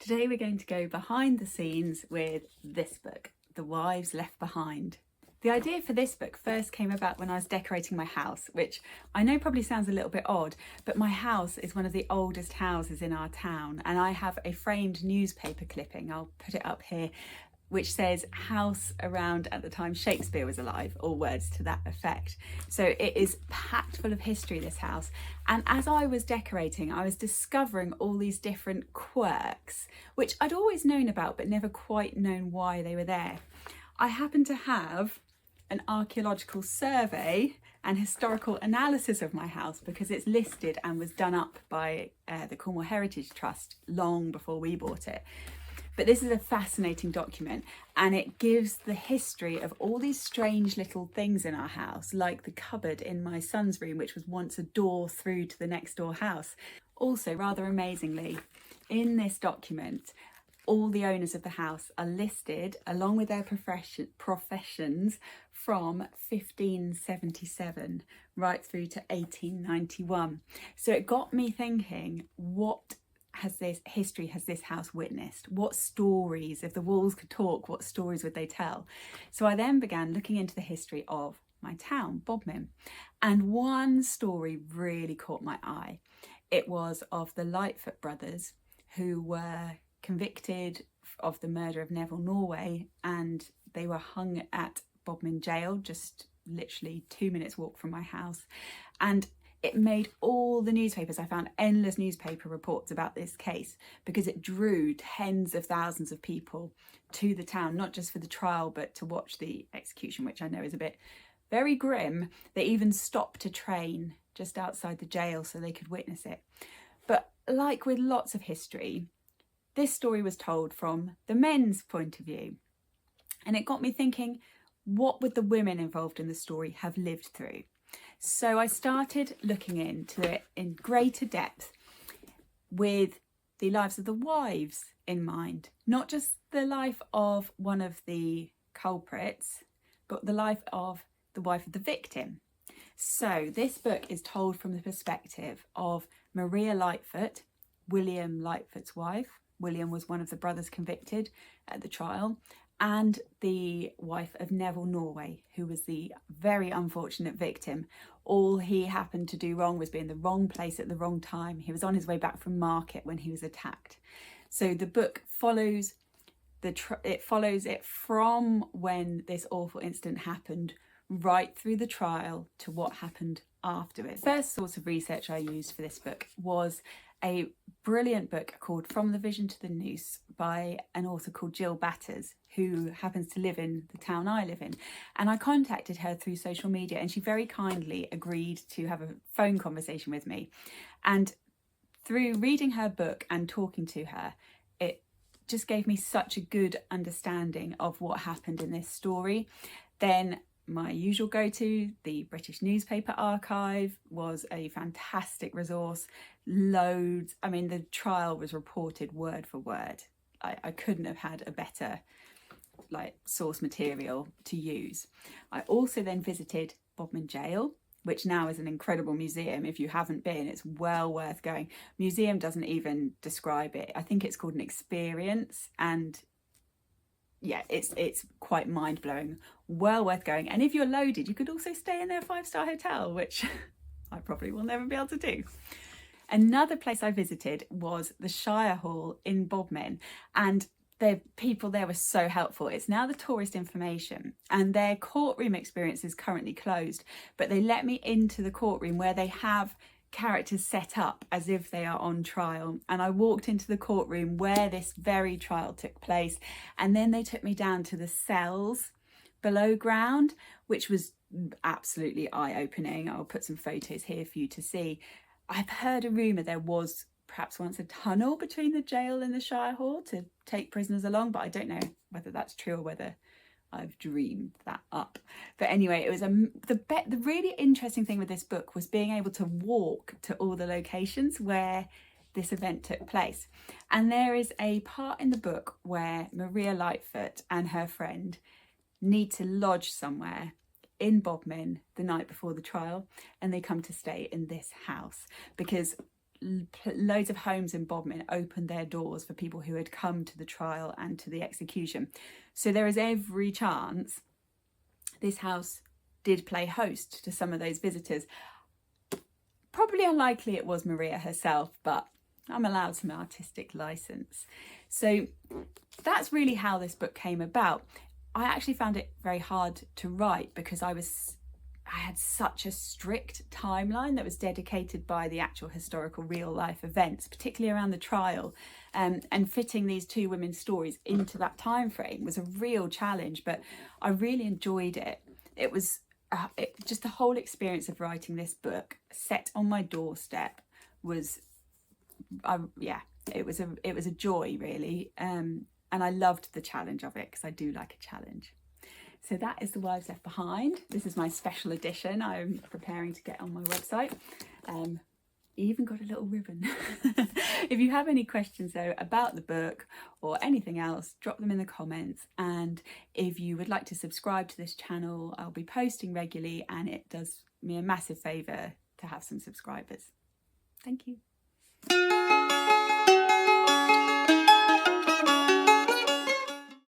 Today we're going to go behind the scenes with this book, The Wives Left Behind. The idea for this book first came about when I was decorating my house, which I know probably sounds a little bit odd, but my house is one of the oldest houses in our town, and I have a framed newspaper clipping, I'll put it up here, which says house around at the time Shakespeare was alive, or words to that effect. So it is packed full of history, this house. And as I was decorating, I was discovering all these different quirks, which I'd always known about, but never quite known why they were there. I happen to have an archaeological survey and historical analysis of my house because it's listed and was done up by the Cornwall Heritage Trust long before we bought it. But this is a fascinating document, and it gives the history of all these strange little things in our house, like the cupboard in my son's room, which was once a door through to the next door house. Also, rather amazingly, in this document, all the owners of the house are listed along with their professions from 1577 right through to 1891. So it got me thinking, what has this house witnessed? What stories, if the walls could talk, what stories would they tell? So I then began looking into the history of my town, Bodmin, and one story really caught my eye. It was of the Lightfoot brothers, who were convicted of the murder of Neville Norway, and they were hung at Bodmin jail, just literally 2 minutes walk from my house. And it made all the newspapers. I found endless newspaper reports about this case because it drew tens of thousands of people to the town, not just for the trial, but to watch the execution, which I know is a bit very grim. They even stopped a train just outside the jail so they could witness it. But like with lots of history, this story was told from the men's point of view. And it got me thinking, what would the women involved in the story have lived through? So I started looking into it in greater depth with the lives of the wives in mind, not just the life of one of the culprits, but the life of the wife of the victim. So this book is told from the perspective of Maria Lightfoot, William Lightfoot's wife. William was one of the brothers convicted at the trial, and the wife of Neville Norway, who was the very unfortunate victim. All he happened to do wrong was be in the wrong place at the wrong time. He was on his way back from market when he was attacked. So the book follows it from when this awful incident happened right through the trial to what happened afterwards. The first source of research I used for this book was a brilliant book called From the Vision to the Noose by an author called Jill Batters, who happens to live in the town I live in. And I contacted her through social media, and she very kindly agreed to have a phone conversation with me. And through reading her book and talking to her, it just gave me such a good understanding of what happened in this story. Then my usual go-to, the British Newspaper Archive, was a fantastic resource. Loads, I mean, the trial was reported word for word. I couldn't have had a better source material to use. I also then visited Bodmin Jail, which now is an incredible museum. If you haven't been, it's well worth going. Museum doesn't even describe it. I think it's called an experience, and yeah, it's quite mind-blowing, well worth going. And if you're loaded, you could also stay in their 5-star hotel, which I probably will never be able to do. Another place I visited was the Shire Hall in Bodmin, and the people there were so helpful. It's now the tourist information, and their courtroom experience is currently closed, but they let me into the courtroom where they have characters set up as if they are on trial, and I walked into the courtroom where this very trial took place, and then they took me down to the cells below ground, which was absolutely eye-opening. I'll put some photos here for you to see. I've heard a rumour there was perhaps once a tunnel between the jail and the Shire Hall to take prisoners along, but I don't know whether that's true or whether I've dreamed that up. But anyway, it was the really interesting thing with this book was being able to walk to all the locations where this event took place. And there is a part in the book where Maria Lightfoot and her friend need to lodge somewhere in Bodmin the night before the trial, and they come to stay in this house because loads of homes in Bodmin opened their doors for people who had come to the trial and to the execution. So there is every chance this house did play host to some of those visitors. Probably unlikely it was Maria herself, but I'm allowed some artistic license. So that's really how this book came about. I actually found it very hard to write because I had such a strict timeline that was dedicated by the actual historical real life events, particularly around the trial, and fitting these two women's stories into that time frame was a real challenge, but I really enjoyed it. It was just the whole experience of writing this book set on my doorstep was it was a joy, really, and I loved the challenge of it because I do like a challenge. So that is The Wives Left Behind. This is my special edition I'm preparing to get on my website. Even got a little ribbon. If you have any questions though about the book or anything else, drop them in the comments. And if you would like to subscribe to this channel, I'll be posting regularly and it does me a massive favour to have some subscribers. Thank you.